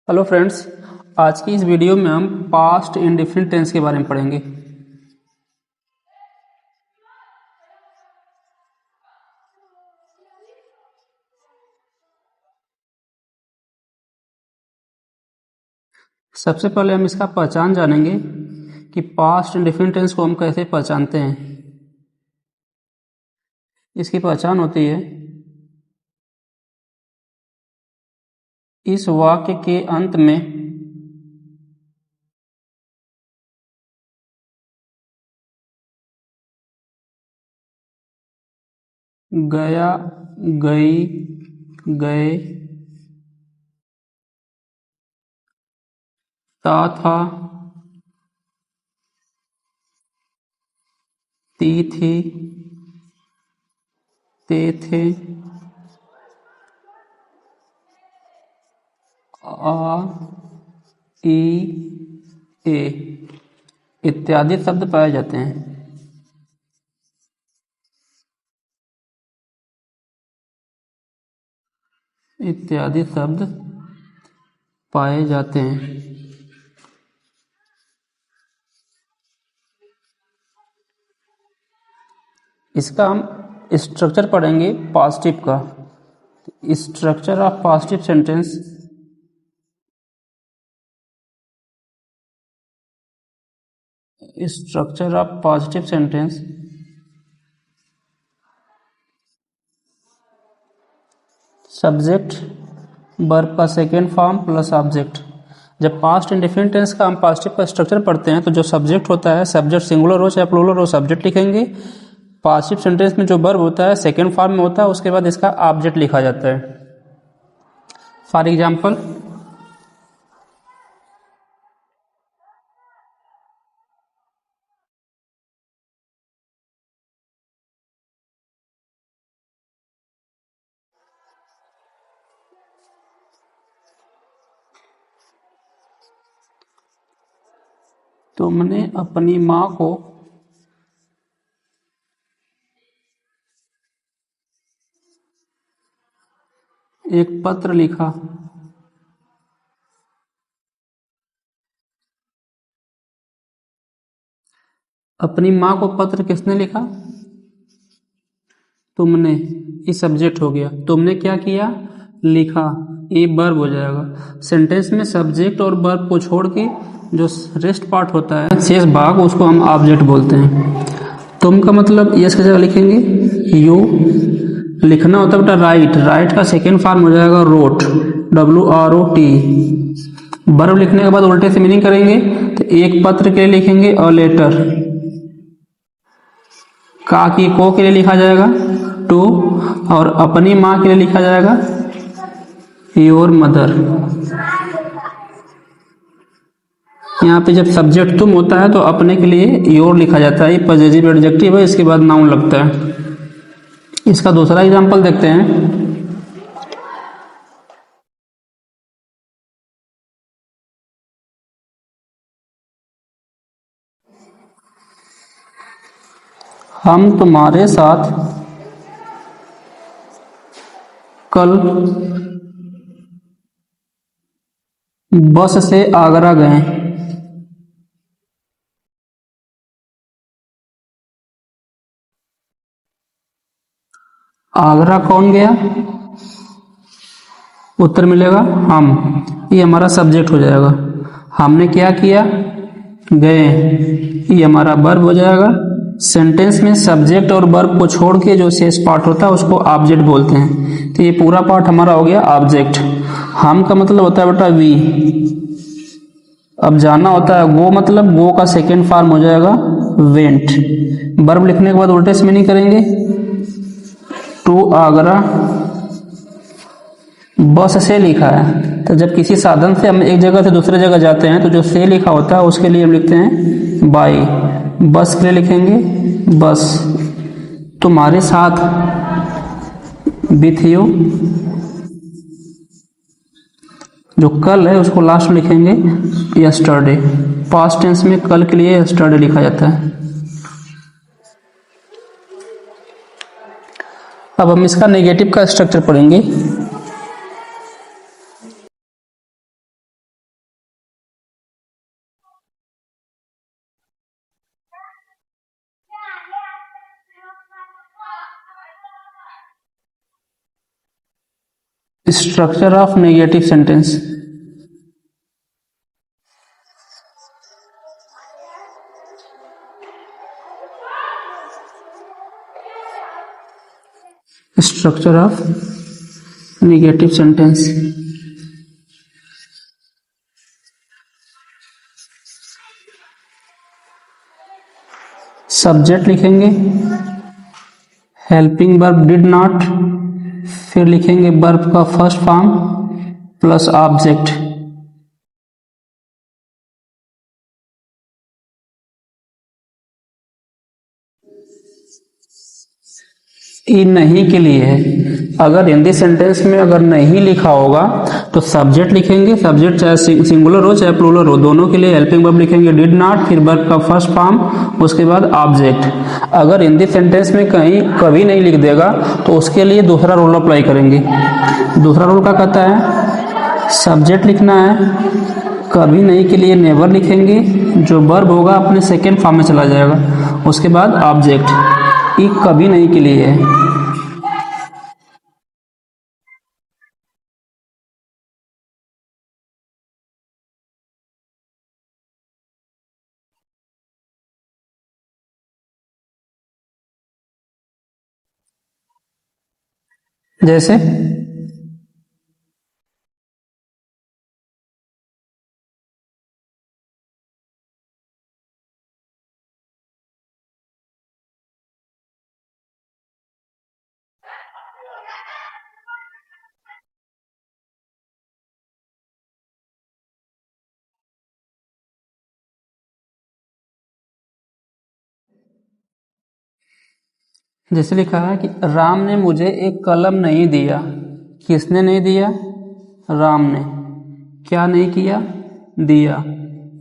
Hello friends, आज की इस वीडियो में हम पास्ट इंडेफिनिट टेंस के बारे में पढ़ेंगे। सबसे पहले हम इसका पहचान जानेंगे कि पास्ट इंडेफिनिट टेंस को हम कैसे पहचानते हैं। इसकी पहचान होती है, इस वाक्य के अंत में गया, गई, गए, था, थी, थे, आ, ई, ए इत्यादि शब्द पाए जाते हैं। इत्यादि शब्द पाए जाते हैं। इसका हम स्ट्रक्चर पढ़ेंगे पॉजिटिव का। Structure of positive sentence. Structure of positive sentence subject verb का सेकेंड फॉर्म प्लस ऑब्जेक्ट। जब पास्ट इंडेफिनिट टेंस का हम पॉजिटिव का स्ट्रक्चर पढ़ते हैं तो जो सब्जेक्ट होता है, सब्जेक्ट सिंगुलर हो चाहे प्लूरल हो, सब्जेक्ट लिखेंगे। पॉजिटिव सेंटेंस में जो वर्ब होता है सेकेंड फॉर्म में होता है, उसके बाद इसका ऑब्जेक्ट लिखा जाता है। फॉर एग्जाम्पल, तुमने अपनी माँ को एक पत्र लिखा। अपनी माँ को पत्र किसने लिखा? तुमने। ये सब्जेक्ट हो गया। तुमने क्या किया? लिखा। ये वर्ब हो जाएगा। सेंटेंस में सब्जेक्ट और वर्ब को छोड़ के जो रेस्ट पार्ट होता है, शेष भाग, उसको हम ऑब्जेक्ट बोलते हैं। तुम का मतलब यस की जगह लिखेंगे यू। लिखना होता है बेटा राइट। राइट का सेकेंड फॉर्म हो जाएगा रोट, WROT। वर्ब लिखने के बाद उल्टे से मीनिंग करेंगे तो एक पत्र के लिए लिखेंगे अ लेटर। का की को के लिए लिखा जाएगा टू, और अपनी माँ के लिए लिखा जाएगा योर मदर। यहाँ पे जब सब्जेक्ट तुम होता है तो अपने के लिए योर लिखा जाता है। ये पॉजिटिव एडजेक्टिव है, इसके बाद नाउन लगता है। इसका दूसरा एग्जांपल देखते हैं। हम तुम्हारे साथ कल बस से आगरा गए। आगरा कौन गया? उत्तर मिलेगा हम। ये हमारा सब्जेक्ट हो जाएगा। हमने क्या किया? गए। ये हमारा वर्ब हो जाएगा। सेंटेंस में सब्जेक्ट और वर्ब को छोड़ के जो शेष पार्ट होता है उसको ऑब्जेक्ट बोलते हैं। तो ये पूरा पार्ट हमारा हो गया ऑब्जेक्ट। हम का मतलब होता है बेटा वी। अब जाना होता है गो, मतलब गो का सेकेंड फॉर्म हो जाएगा वेंट। वर्ब लिखने के बाद उल्टे से मीनिंग करेंगे टू आगरा। बस से लिखा है तो जब किसी साधन से हम एक जगह से दूसरे जगह जाते हैं तो जो से लिखा होता है उसके लिए हम लिखते हैं बाई। बस के लिए लिखेंगे बस। तुम्हारे साथ विथ यू। जो कल है उसको लास्ट में लिखेंगे यस्टरडे। पास्ट टेंस में कल के लिए यस्टरडे लिखा जाता है। अब हम इसका नेगेटिव का स्ट्रक्चर पढ़ेंगे। Structure of negative sentence. Structure of negative sentence. Subject लिखेंगे, हेल्पिंग वर्ब डिड नॉट, फिर लिखेंगे वर्ब का फर्स्ट फॉर्म प्लस ऑब्जेक्ट। ये नहीं के लिए है। अगर हिंदी सेंटेंस में अगर नहीं लिखा होगा तो सब्जेक्ट लिखेंगे, सब्जेक्ट चाहे सिंगुलर हो चाहे प्लूरल हो, दोनों के लिए हेल्पिंग वर्ब लिखेंगे डिड नॉट, फिर वर्ब का फर्स्ट फॉर्म, उसके बाद ऑब्जेक्ट। अगर हिंदी सेंटेंस में कहीं कभी नहीं लिख देगा तो उसके लिए दूसरा रूल अप्लाई करेंगे। दूसरा रूल क्या कहता है, सब्जेक्ट लिखना है, कभी नहीं के लिए नेवर लिखेंगे, जो वर्ब होगा अपने सेकेंड फॉर्म में चला जाएगा, उसके बाद ऑब्जेक्ट। ये कभी नहीं के लिए है। जैसे जैसे लिखा है कि राम ने मुझे एक कलम नहीं दिया। किसने नहीं दिया, राम ने। क्या नहीं किया, दिया।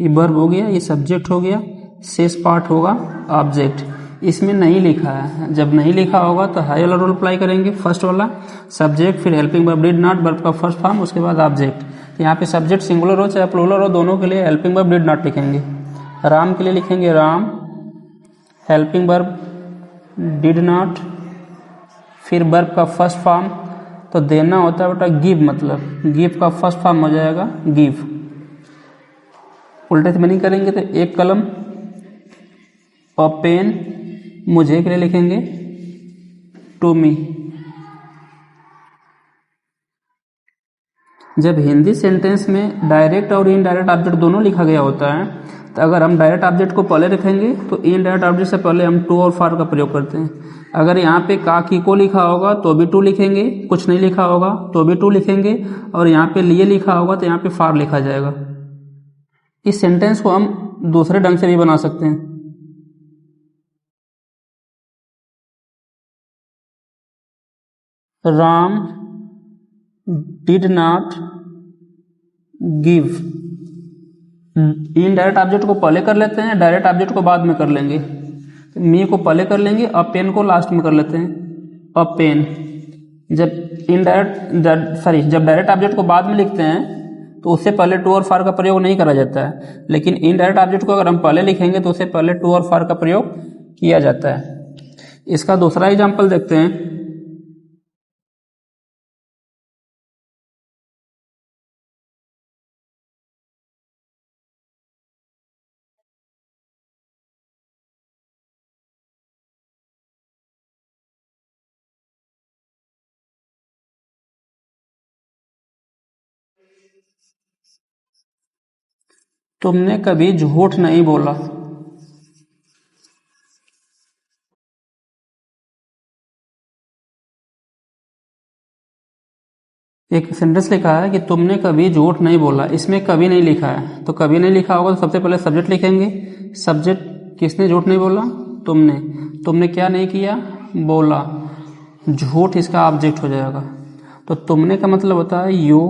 ये वर्ब हो गया, ये सब्जेक्ट हो गया, शेष पार्ट होगा ऑब्जेक्ट। इसमें नहीं लिखा है, जब नहीं लिखा होगा तो हाई वाला रूल अप्लाई करेंगे, फर्स्ट वाला सब्जेक्ट, फिर helping verb did not, verb का फर्स्ट फॉर्म, उसके बाद ऑब्जेक्ट। यहाँ पे सब्जेक्ट सिंगुलर हो चाहे प्लूरल हो, दोनों के लिए हेल्पिंग वर्ब डिड नॉट लिखेंगे। राम के लिए लिखेंगे Ram, helping verb did not, फिर वर्ब का फर्स्ट फॉर्म, तो देना होता है बेटा गिव, मतलब गिव का फर्स्ट फॉर्म हो जाएगा गिव। उल्टे से मीनिंग करेंगे तो एक कलम और पेन, मुझे के लिए लिखेंगे टू मी। जब हिंदी सेंटेंस में डायरेक्ट और इनडायरेक्ट ऑब्जेक्ट दोनों लिखा गया होता है तो अगर हम डायरेक्ट ऑब्जेक्ट को पहले लिखेंगे तो इनडायरेक्ट ऑब्जेक्ट से पहले हम टू और फॉर का प्रयोग करते हैं। अगर यहाँ पे का की को लिखा होगा तो भी टू लिखेंगे, कुछ नहीं लिखा होगा तो भी टू लिखेंगे, और यहाँ पे लिए लिखा होगा तो यहाँ पे फॉर लिखा जाएगा। इस सेंटेंस को हम दूसरे ढंग से भी बना सकते हैं। Ram did not give. Indirect object को पहले कर लेते हैं, डायरेक्ट ऑब्जेक्ट को बाद में कर लेंगे। मी को पहले कर लेंगे और पेन को लास्ट में कर लेते हैं। और पेन जब डायरेक्ट ऑब्जेक्ट को बाद में लिखते हैं तो उससे पहले टू और फॉर का प्रयोग नहीं करा जाता है, लेकिन इनडायरेक्ट ऑब्जेक्ट को अगर हम पहले लिखेंगे तो उससे पहले टू और फॉर का प्रयोग किया जाता है। इसका दूसरा एग्जाम्पल देखते हैं। तुमने कभी झूठ नहीं बोला। एक सेंटेंस लिखा है कि तुमने कभी झूठ नहीं बोला, इसमें कभी नहीं लिखा है, तो कभी नहीं लिखा होगा तो सबसे पहले सब्जेक्ट लिखेंगे। सब्जेक्ट किसने झूठ नहीं बोला, तुमने। तुमने क्या नहीं किया, बोला। झूठ इसका ऑब्जेक्ट हो जाएगा। तो तुमने का मतलब होता है यू,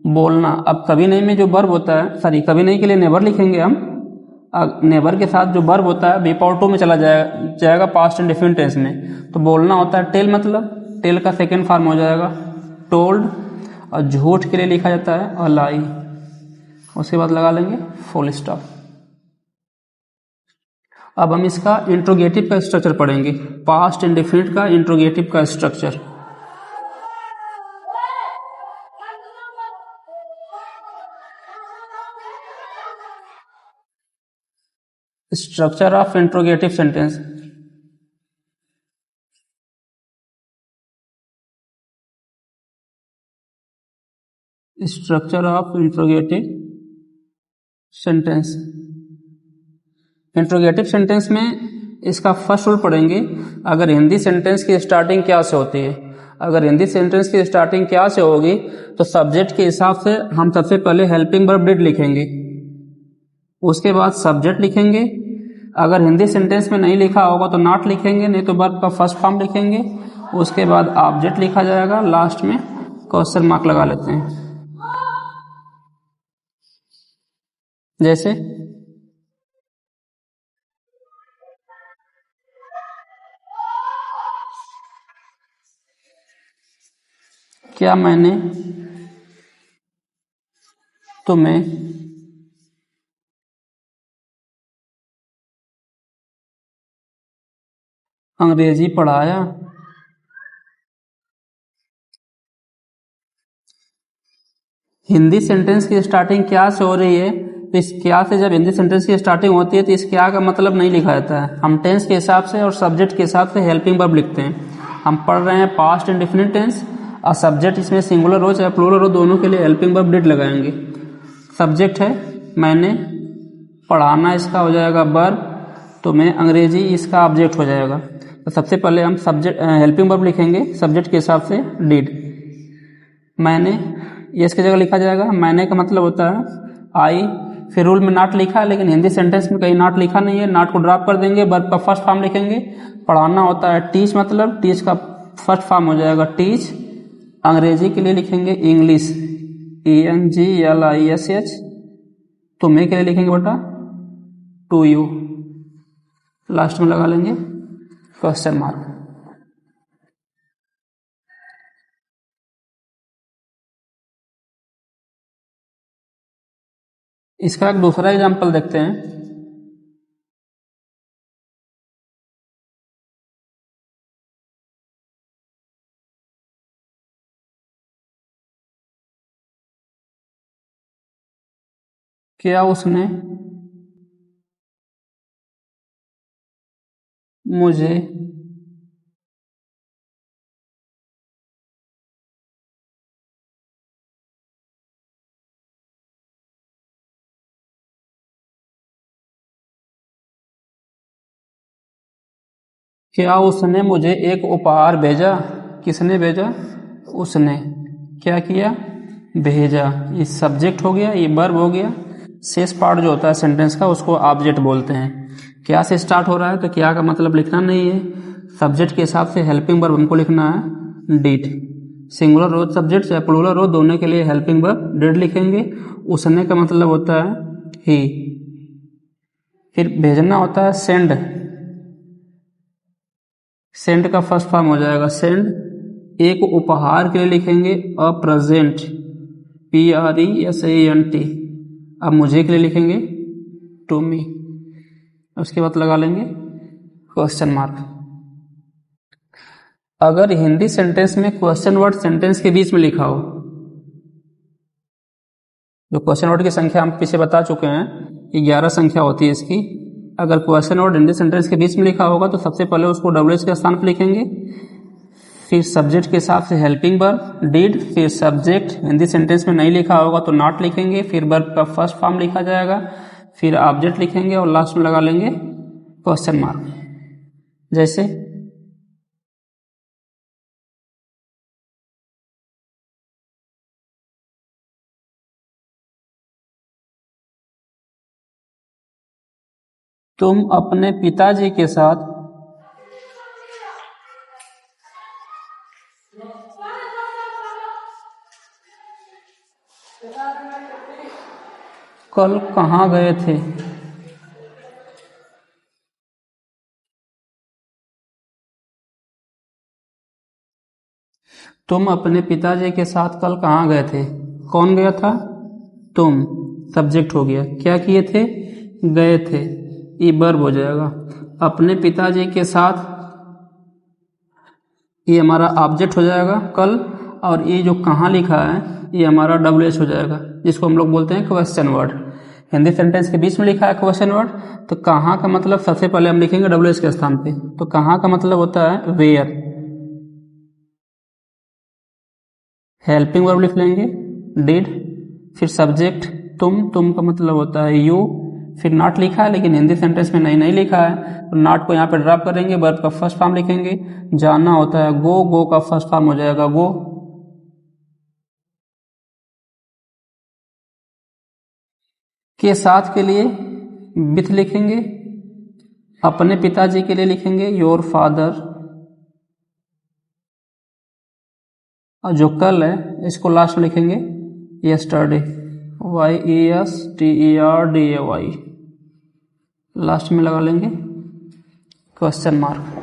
बोलना। अब कभी नहीं में जो वर्ब होता है, कभी नहीं के लिए नेवर लिखेंगे हम। नेवर के साथ जो वर्ब होता है बी पावर टू में चला जाएगा पास्ट एंड डिफिनिट टेंस में। तो बोलना होता है टेल, मतलब टेल का सेकेंड फॉर्म हो जाएगा टोल्ड। और झूठ के लिए लिखा जाता है और लाई। उसके बाद लगा लेंगे फुल स्टॉप। अब हम इसका इंट्रोगेटिव का स्ट्रक्चर पढ़ेंगे, पास्ट इंडेफिनिट का इंट्रोगेटिव का structure. Structure of interrogative sentence. Structure of interrogative sentence. Interrogative sentence में इसका फर्स्ट रूल पढ़ेंगे। अगर हिंदी सेंटेंस की स्टार्टिंग क्या से होती है, अगर हिंदी सेंटेंस की स्टार्टिंग क्या से होगी तो सब्जेक्ट के हिसाब से हम सबसे पहले हेल्पिंग वर्ब डिड लिखेंगे, उसके बाद सब्जेक्ट लिखेंगे। अगर हिंदी सेंटेंस में नहीं लिखा होगा तो नॉट लिखेंगे, नहीं तो वर्ब का फर्स्ट फॉर्म लिखेंगे, उसके बाद ऑब्जेक्ट लिखा जाएगा, लास्ट में क्वेश्चन मार्क लगा लेते हैं। जैसे क्या मैंने तुम्हें अंग्रेजी पढ़ाया? हिंदी सेंटेंस की स्टार्टिंग क्या से हो रही है तो इस क्या से जब हिंदी सेंटेंस की स्टार्टिंग होती है तो इस क्या का मतलब नहीं लिखा जाता है। हम टेंस के हिसाब से और सब्जेक्ट के हिसाब से हेल्पिंग वर्ब लिखते हैं। हम पढ़ रहे हैं पास्ट इंडेफिनिट टेंस और सब्जेक्ट इसमें सिंगुलर हो चाहे प्लूरल हो, दोनों के लिए हेल्पिंग वर्ब डिड लगाएंगे। सब्जेक्ट है मैंने, पढ़ाना इसका हो जाएगा वर्ब, तो मैं अंग्रेजी इसका ऑब्जेक्ट हो जाएगा। तो सबसे पहले हम सब्जेक्ट हेल्पिंग वर्ब लिखेंगे सब्जेक्ट के हिसाब से डिड। मैंने ये इसकी जगह लिखा जाएगा, मैंने का मतलब होता है आई, फिर रूल में नॉट लिखा है लेकिन हिंदी सेंटेंस में कहीं नॉट लिखा नहीं है, नॉट को ड्रॉप कर देंगे, वर्ब का फर्स्ट फॉर्म लिखेंगे। पढ़ाना होता है टीच, मतलब टीच का फर्स्ट फॉर्म हो जाएगा टीच। अंग्रेजी के लिए लिखेंगे इंग्लिश, ENGLISH। तुम्हें के लिए लिखेंगे बेटा टू यू, लास्ट में लगा लेंगे क्वेश्चन मार्क। इसका एक दूसरा एग्जाम्पल देखते हैं। क्या उसने मुझे क्या उसने मुझे एक उपहार भेजा? किसने भेजा? उसने। क्या किया? भेजा। ये सब्जेक्ट हो गया, ये वर्ब हो गया। शेष पार्ट जो होता है सेंटेंस का उसको ऑब्जेक्ट बोलते हैं। क्या से स्टार्ट हो रहा है तो क्या का मतलब लिखना नहीं है, सब्जेक्ट के हिसाब से हेल्पिंग वर्ब हमको लिखना है डिड। सिंगुलर हो सब्जेक्ट चाहे प्लूरल हो, दोनों के लिए हेल्पिंग वर्ब डिड लिखेंगे। उसने का मतलब होता है ही। फिर भेजना होता है सेंड, सेंड का फर्स्ट फॉर्म हो जाएगा सेंड। एक उपहार के लिए लिखेंगे अ प्रेजेंट, PRESENT। अब मुझे के लिए लिखेंगे टू मी, उसके बाद लगा लेंगे क्वेश्चन मार्क। अगर हिंदी सेंटेंस में क्वेश्चन वर्ड सेंटेंस के बीच में लिखा हो, जो क्वेश्चन वर्ड की संख्या हम पीछे बता चुके हैं, 11 संख्या होती है इसकी। अगर क्वेश्चन वर्ड हिंदी सेंटेंस के बीच में लिखा होगा तो सबसे पहले उसको WH के स्थान पर लिखेंगे, फिर सब्जेक्ट के हिसाब से हेल्पिंग वर्ब डिड, फिर सब्जेक्ट हिंदी सेंटेंस में नहीं लिखा होगा तो नॉट लिखेंगे, फिर वर्ब का फर्स्ट फॉर्म लिखा जाएगा, फिर ऑब्जेक्ट लिखेंगे और लास्ट में लगा लेंगे क्वेश्चन मार्क। जैसे तुम अपने पिताजी के साथ कल कहाँ गए थे? तुम अपने पिताजी के साथ कल कहाँ गए थे? कौन गया था? तुम, सब्जेक्ट हो गया। क्या किए थे? गए थे, ये वर्ब हो जाएगा। अपने पिताजी के साथ ये हमारा ऑब्जेक्ट हो जाएगा कल, और ये जो कहाँ लिखा है ये हमारा WH हो जाएगा, जिसको हम लोग बोलते हैं क्वेश्चन वर्ड। हिंदी सेंटेंस के बीच में लिखा है क्वेश्चन वर्ड, तो कहाँ का मतलब सबसे पहले हम लिखेंगे WH के स्थान पे। तो कहाँ का मतलब होता है वेयर। हेल्पिंग वर्ब लिख लेंगे डिड, फिर सब्जेक्ट तुम का मतलब होता है यू, फिर नॉट लिखा है लेकिन हिंदी सेंटेंस में नहीं लिखा है, तो नॉट को यहाँ पे ड्रॉप करेंगे, वर्ब का फर्स्ट फॉर्म लिखेंगे। जाना होता है गो का फर्स्ट फॉर्म हो जाएगा गो। के साथ के लिए विथ लिखेंगे, अपने पिताजी के लिए लिखेंगे योर फादर, और जो कल है इसको लास्ट में लिखेंगे यस्टरडे, YESTERDAY, लास्ट में लगा लेंगे क्वेश्चन मार्क।